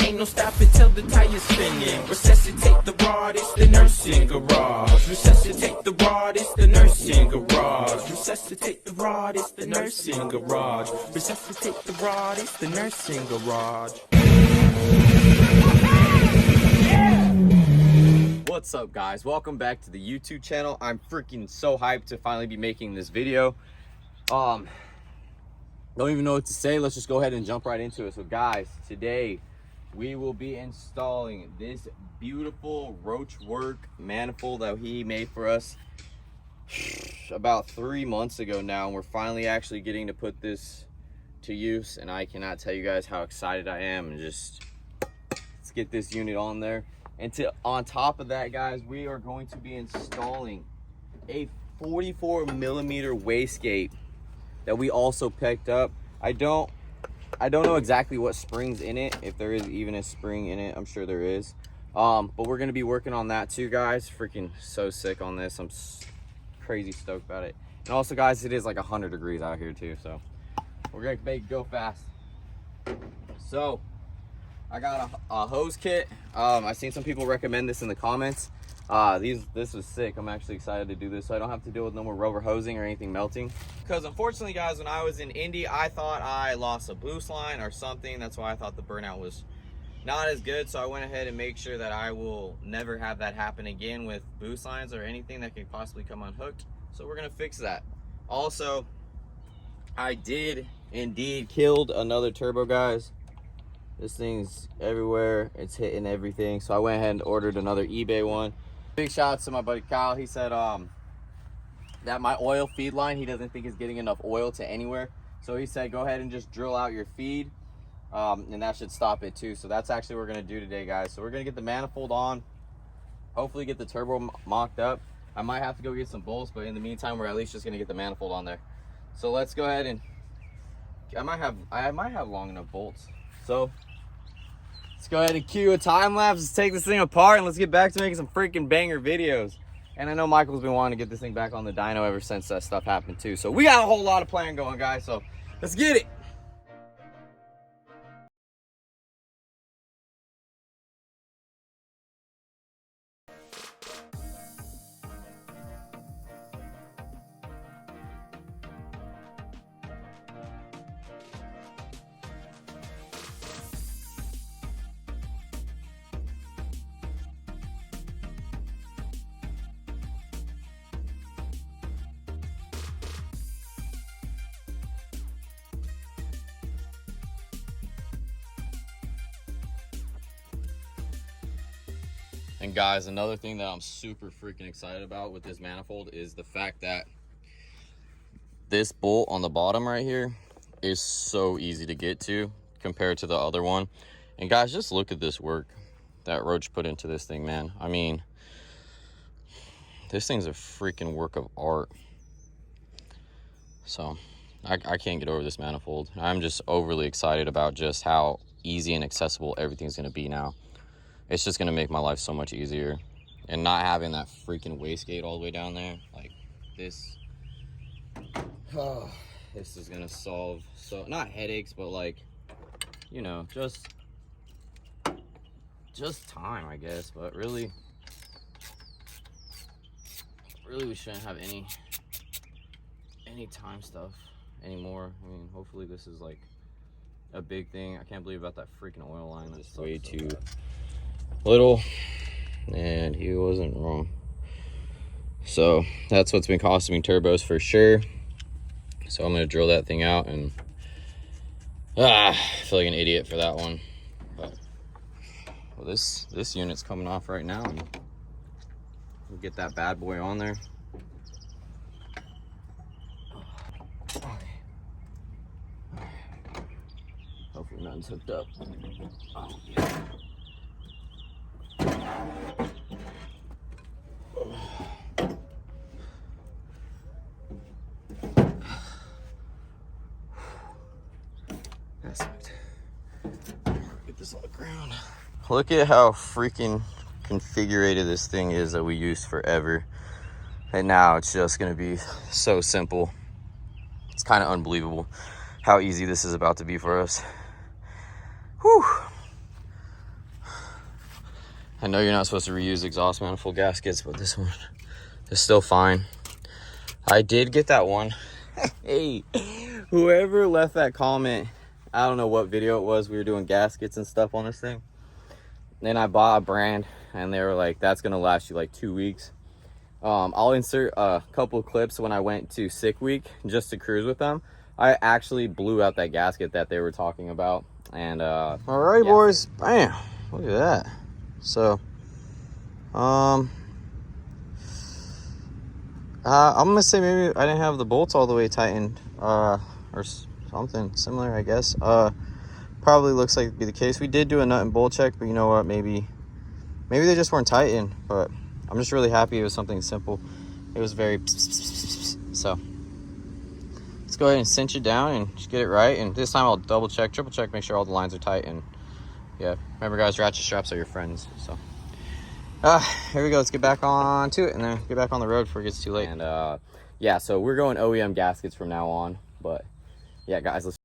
Ain't no stopping till the tire's spinning. Resuscitate the rod, it's the nursing garage. Resuscitate the rod, it's the nursing garage. Resuscitate the rod, it's the nursing garage. Resuscitate the rod, it's the nursing garage. What's up, guys? Welcome back to the YouTube channel. I'm freaking so hyped to finally be making this video. Don't even know what to say. Let's just go ahead and jump right into it. So guys, today we will be installing this beautiful Roachwork manifold that he made for us about 3 months ago now, and we're finally actually getting to put this to use, and I cannot tell you guys how excited I am. And just let's get this unit on there. And on top of that, guys, we are going to be installing a 44mm wastegate that we also picked up. I don't know exactly what springs in it, if there is even a spring in it. I'm sure there is. But we're gonna be working on that too, guys. Freaking so sick on this. I'm crazy stoked about it. And also, guys, it is like 100 degrees out here too, so we're gonna make it go fast. So I got a hose kit. I've seen some people recommend this in the comments. This was sick. I'm actually excited to do this so I don't have to deal with no more rubber hosing or anything melting. Because unfortunately, guys, when I was in Indy, I thought I lost a boost line or something. That's why I thought the burnout was not as good. So I went ahead and make sure that I will never have that happen again with boost lines or anything that could possibly come unhooked. So we're gonna fix that. Also, I did indeed killed another turbo, guys. This thing's everywhere. It's hitting everything. So I went ahead and ordered another eBay one. Big shout out to my buddy Kyle. He said that my oil feed line, he doesn't think is getting enough oil to anywhere. So he said, go ahead and just drill out your feed. And that should stop it too. So that's actually what we're gonna do today, guys. So we're gonna get the manifold on. Hopefully get the turbo mocked up. I might have to go get some bolts, but in the meantime, we're at least just gonna get the manifold on there. So let's go ahead and, I might have long enough bolts. So let's go ahead and cue a time lapse. Let's take this thing apart and let's get back to making some freaking banger videos. And I know Michael's been wanting to get this thing back on the dyno ever since that stuff happened too. So we got a whole lot of plan going, guys. So let's get it. And guys, another thing that I'm super freaking excited about with this manifold is the fact that this bolt on the bottom right here is so easy to get to compared to the other one. And guys, just look at this work that Roach put into this thing, man. I mean, this thing's a freaking work of art. So I can't get over this manifold. I'm just overly excited about just how easy and accessible everything's gonna be now. It's just gonna make my life so much easier, and not having that freaking wastegate all the way down there like this. Oh, this is gonna solve, so not headaches, but like, you know, just time, I guess. But really we shouldn't have any time stuff anymore. I mean, hopefully this is like a big thing. I can't believe about that freaking oil line. That's way too little, and he wasn't wrong. So that's what's been costing me turbos for sure. So I'm gonna drill that thing out, and I feel like an idiot for that one. But well, this unit's coming off right now, and we'll get that bad boy on there. Hopefully nothing's hooked up. Oh yeah. That sucked. Get this on the ground. Look at how freaking configurated this thing is that we used forever. And now it's just gonna be so simple. It's kind of unbelievable how easy this is about to be for us. Whew. I know you're not supposed to reuse exhaust manifold gaskets, but this one is still fine. I did get that one. Hey, whoever left that comment, I don't know what video it was. We were doing gaskets and stuff on this thing. Then I bought a brand and they were like, that's gonna last you like 2 weeks. I'll insert a couple of clips when I went to sick week just to cruise with them. I actually blew out that gasket that they were talking about. And all right, yeah. Boys, bam, look at that. So I'm gonna say maybe I didn't have the bolts all the way tightened, or something similar, I guess. Probably looks like it'd be the case. We did do a nut and bolt check, but you know what, maybe they just weren't tightened. But I'm just really happy it was something simple. It was very so let's go ahead and cinch it down and just get it right. And this time I'll double check, triple check, make sure all the lines are tight. And yeah, remember guys, ratchet straps are your friends. So here we go. Let's get back on to it and then get back on the road before it gets too late. And yeah, so we're going OEM gaskets from now on. But yeah, guys, let's.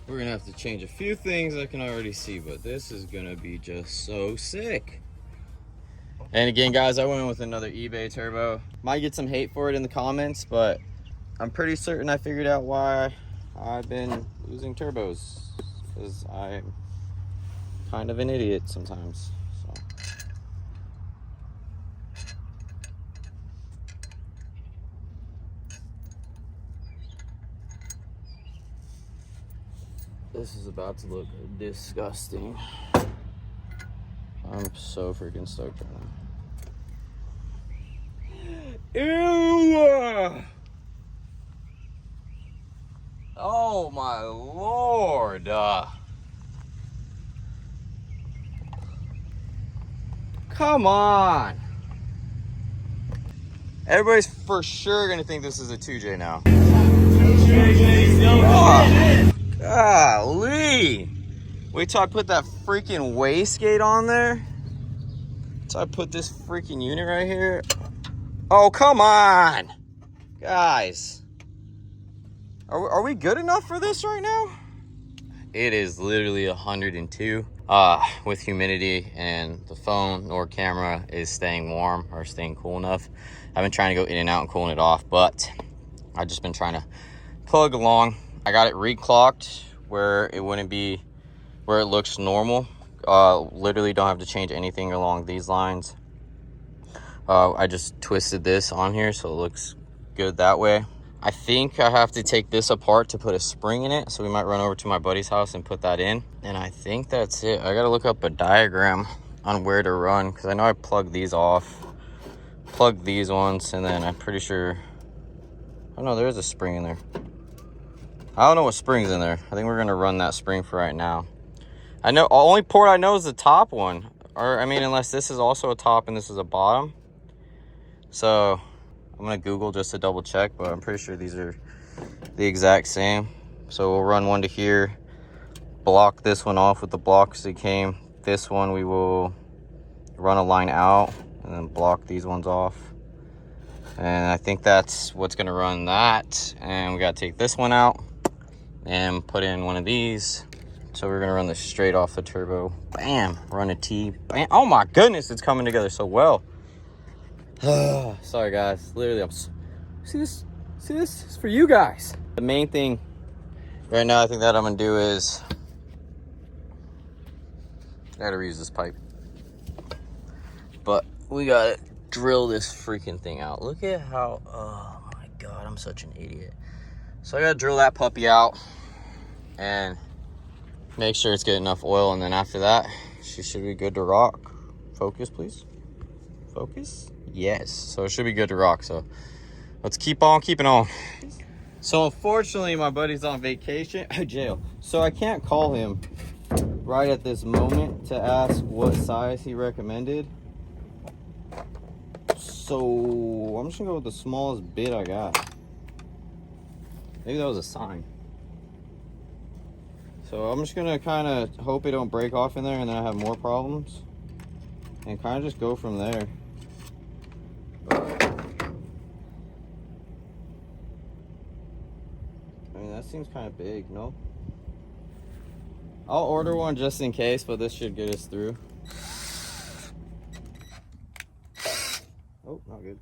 We're gonna have to change a few things I can already see, but this is gonna be just so sick. And again, guys, I went with another eBay turbo. Might get some hate for it in the comments, but I'm pretty certain I figured out why I've been losing turbos, because I'm kind of an idiot sometimes. So. This is about to look disgusting. I'm so freaking stoked right now. Ew! Oh my Lord! Come on! Everybody's for sure gonna think this is a 2J now. Oh. Golly! Wait till I put that freaking wastegate on there. So I put this freaking unit right here. Oh, come on! Guys. Are we good enough for this right now? It is literally 102 with humidity, and the phone nor camera is staying warm or staying cool enough. I've been trying to go in and out and cooling it off, but I've just been trying to plug along. I got it reclocked where it wouldn't be where it looks normal. Literally don't have to change anything along these lines. I just twisted this on here so it looks good that way. I think I have to take this apart to put a spring in it, so we might run over to my buddy's house and put that in. And I think that's it. I gotta look up a diagram on where to run, because I know I plugged these off, plugged these ones, and then I'm pretty sure, oh no, there is a spring in there. I don't know what spring's in there. I think we're gonna run that spring for right now. I know, only port I know is the top one, or I mean, unless this is also a top and this is a bottom. So I'm gonna Google just to double check, but I'm pretty sure these are the exact same. So we'll run one to here, block this one off with the blocks that came. This one we will run a line out and then block these ones off. And I think that's what's gonna run that. And we gotta take this one out and put in one of these. So we're gonna run this straight off the turbo. Bam, run a T, bam. Oh my goodness, it's coming together so well. Sorry guys, literally see this is for you guys. The main thing right now I think that I'm gonna do is I gotta reuse this pipe, but we gotta drill this freaking thing out. Look at how, oh my god, I'm such an idiot. So I gotta drill that puppy out and make sure it's getting enough oil, and then after that she should be good to rock. Focus please, focus. Yes, so it should be good to rock. So let's keep on keeping on. So unfortunately my buddy's on vacation, jail, so I can't call him right at this moment to ask what size he recommended. So I'm just gonna go with the smallest bit I got. Maybe that was a sign. So I'm just gonna kind of hope it don't break off in there and then I have more problems. And kind of just go from there. I mean, that seems kind of big, no? I'll order one just in case, but this should get us through. Oh, not good.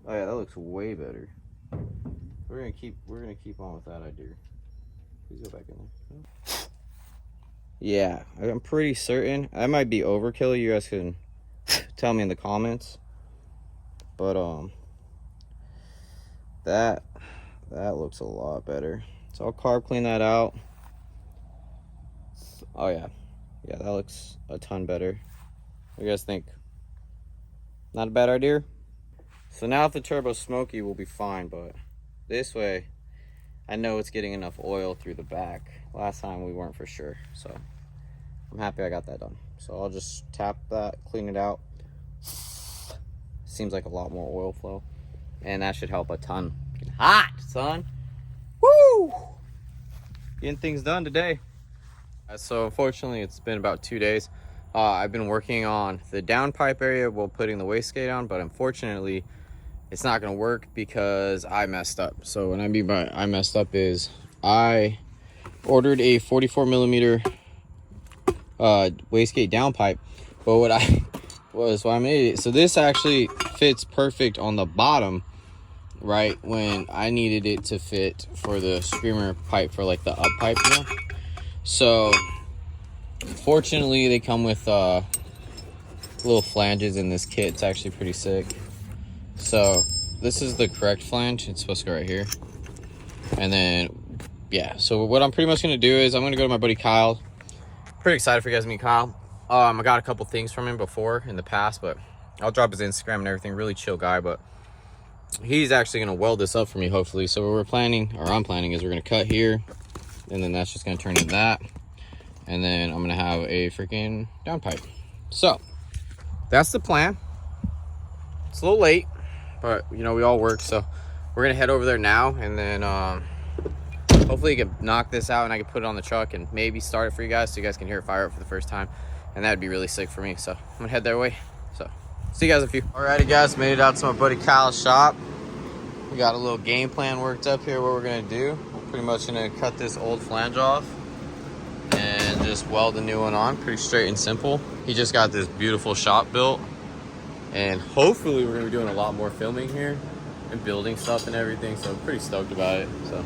Oh yeah, that looks way better. We're gonna keep on with that idea. Please go back in there. Yeah, I'm pretty certain. I might be overkill. You guys can tell me in the comments. But that looks a lot better. So I'll carb clean that out. Oh yeah, that looks a ton better. What do you guys think? Not a bad idea. So now if the turbo's smoky, we'll be fine. But this way, I know it's getting enough oil through the back. Last time we weren't for sure, so I'm happy I got that done. So I'll just tap that, clean it out. Seems like a lot more oil flow, and that should help a ton. Getting hot, son. Woo! Getting things done today. So unfortunately, it's been about 2 days. I've been working on the downpipe area while putting the wastegate on, but unfortunately, it's not going to work because I messed up. So what I mean by I messed up is I ordered a 44 millimeter wastegate downpipe, but what I made it so this actually fits perfect on the bottom, right when I needed it to fit for the screamer pipe for like the up pipe, you know? So fortunately they come with little flanges in this kit. It's actually pretty sick. So this is the correct flange. It's supposed to go right here. And then yeah, so what I'm pretty much gonna do is I'm gonna go to my buddy Kyle. Pretty excited for you guys to meet Kyle. I got a couple things from him before in the past, but I'll drop his Instagram and everything. Really chill guy, but he's actually gonna weld this up for me hopefully. So what we're planning, or I'm planning, is we're gonna cut here, and then that's just gonna turn into that, and then I'm gonna have a freaking downpipe. So that's the plan. It's a little late, but you know we all work, so we're gonna head over there now, and then hopefully you can knock this out and I can put it on the truck and maybe start it for you guys so you guys can hear it fire up for the first time, and that'd be really sick for me. So I'm gonna head their way. So see you guys in a few. Alrighty guys, made it out to my buddy Kyle's shop. We got a little game plan worked up here. What we're gonna do, we're pretty much gonna cut this old flange off and just weld a new one on. Pretty straight and simple. He just got this beautiful shop built, and hopefully we're gonna be doing a lot more filming here and building stuff and everything, so I'm pretty stoked about it. So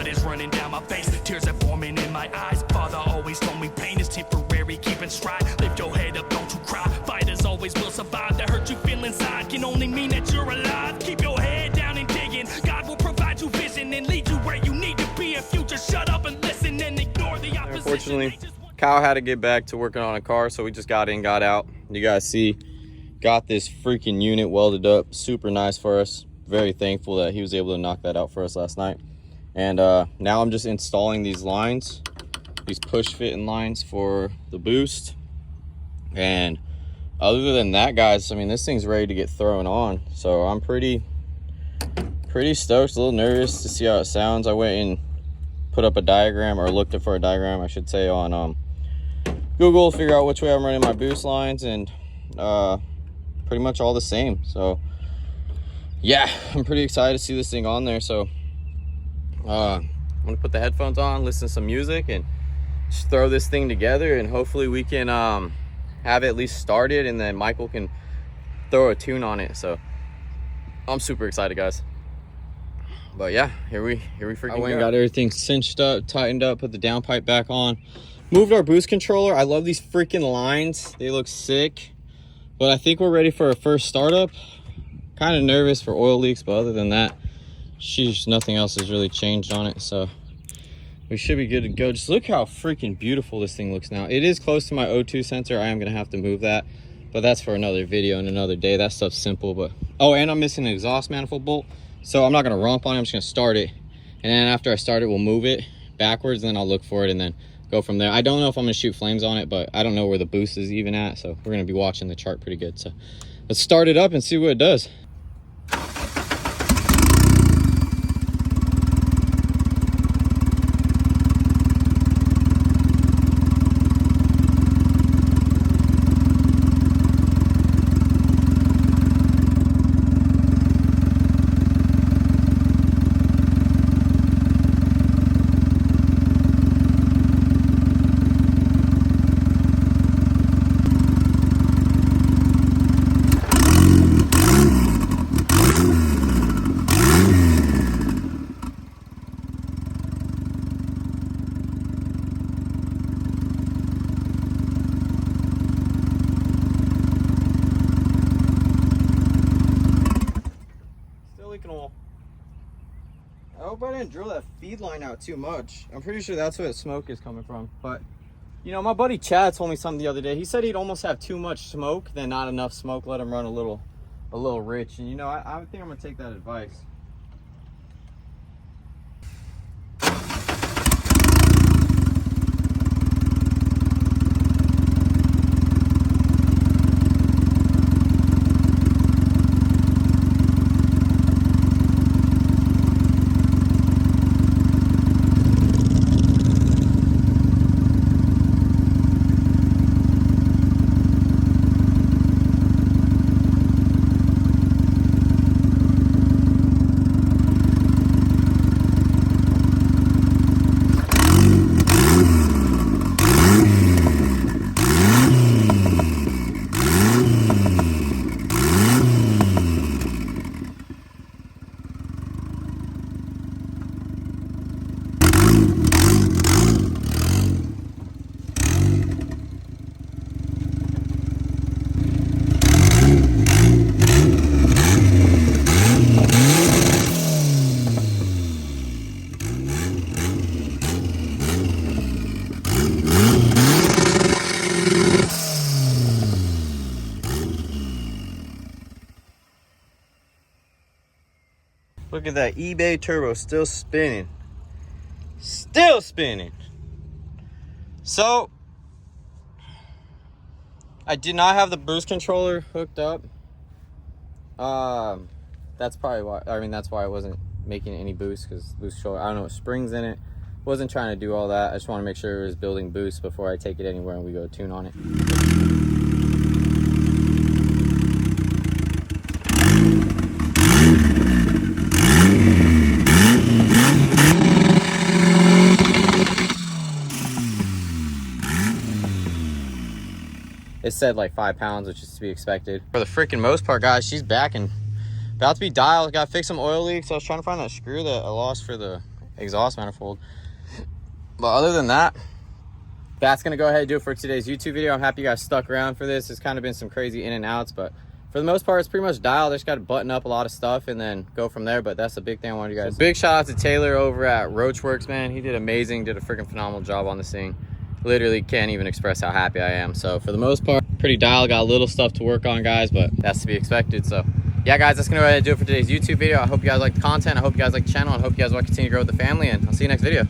is running down my face, tears are forming in my eyes. Father always told me pain is temporary, keep in stride. Lift your head up, don't you cry. Fighters always will survive. The hurt you feel inside can only mean that you're alive. Keep your head down and digging. God will provide you vision and lead you where you need to be if you just shut up and listen and ignore the opposition. Unfortunately, Kyle had to get back to working on a car, so we just got in, got out. You guys see, got this freaking unit welded up. Super nice for us. Very thankful that he was able to knock that out for us last night. And now I'm just installing these lines, these push fitting lines for the boost. And other than that, guys, I mean, this thing's ready to get thrown on. So I'm pretty stoked, a little nervous to see how it sounds. I went and put up a diagram, or looked for a diagram, I should say, on Google to figure out which way I'm running my boost lines, and pretty much all the same. So yeah, I'm pretty excited to see this thing on there. So I'm gonna put the headphones on, listen to some music, and just throw this thing together, and hopefully we can have it at least started, and then Michael can throw a tune on it. So I'm super excited, guys. But yeah, here we freaking go. I got everything cinched up, tightened up, put the downpipe back on, moved our boost controller. I love these freaking lines, they look sick. But I think we're ready for our first startup. Kind of nervous for oil leaks, but other than that, sheesh, nothing else has really changed on it, so we should be good to go. Just look how freaking beautiful this thing looks now. It is close to my O2 sensor. I am gonna have to move that, but that's for another video and another day. That stuff's simple. But Oh, and I'm missing an exhaust manifold bolt. So I'm not gonna romp on it, I'm just gonna start it. And then after I start it, we'll move it backwards, and then I'll look for it and then go from there. I don't know if I'm gonna shoot flames on it, but I don't know where the boost is even at. So we're gonna be watching the chart pretty good. So let's start it up and see what it does. I hope I didn't drill that feed line out too much. I'm pretty sure that's where the smoke is coming from. But, you know, my buddy Chad told me something the other day. He said he'd almost have too much smoke than not enough smoke. Let him run a little rich. And, you know, I think I'm going to take that advice. Look at that eBay turbo still spinning. Still spinning. So, I did not have the boost controller hooked up. That's probably why, that's why I wasn't making any boost, because boost controller, I don't know what springs in it. Wasn't trying to do all that. I just want to make sure it was building boost before I take it anywhere and we go tune on it. It said like 5 pounds, which is to be expected. For the freaking most part, guys, she's back and about to be dialed. Got to fix some oil leaks. I was trying to find that screw that I lost for the exhaust manifold. But other than that, that's going to go ahead and do it for today's YouTube video. I'm happy you guys stuck around for this. It's kind of been some crazy in and outs, but for the most part, it's pretty much dialed. I just got to button up a lot of stuff and then go from there. But that's the big thing I wanted you guys. So big shout out to Taylor over at Roachworks, man. He did amazing, did a freaking phenomenal job on this thing. Literally can't even express how happy I am. So for the most part, pretty dialed. Got a little stuff to work on, guys, but that's to be expected. So yeah, guys, that's gonna go ahead and do it for today's YouTube video. I hope you guys like the content. I hope you guys like the channel. I hope you guys want to continue to grow with the family, and I'll see you next video.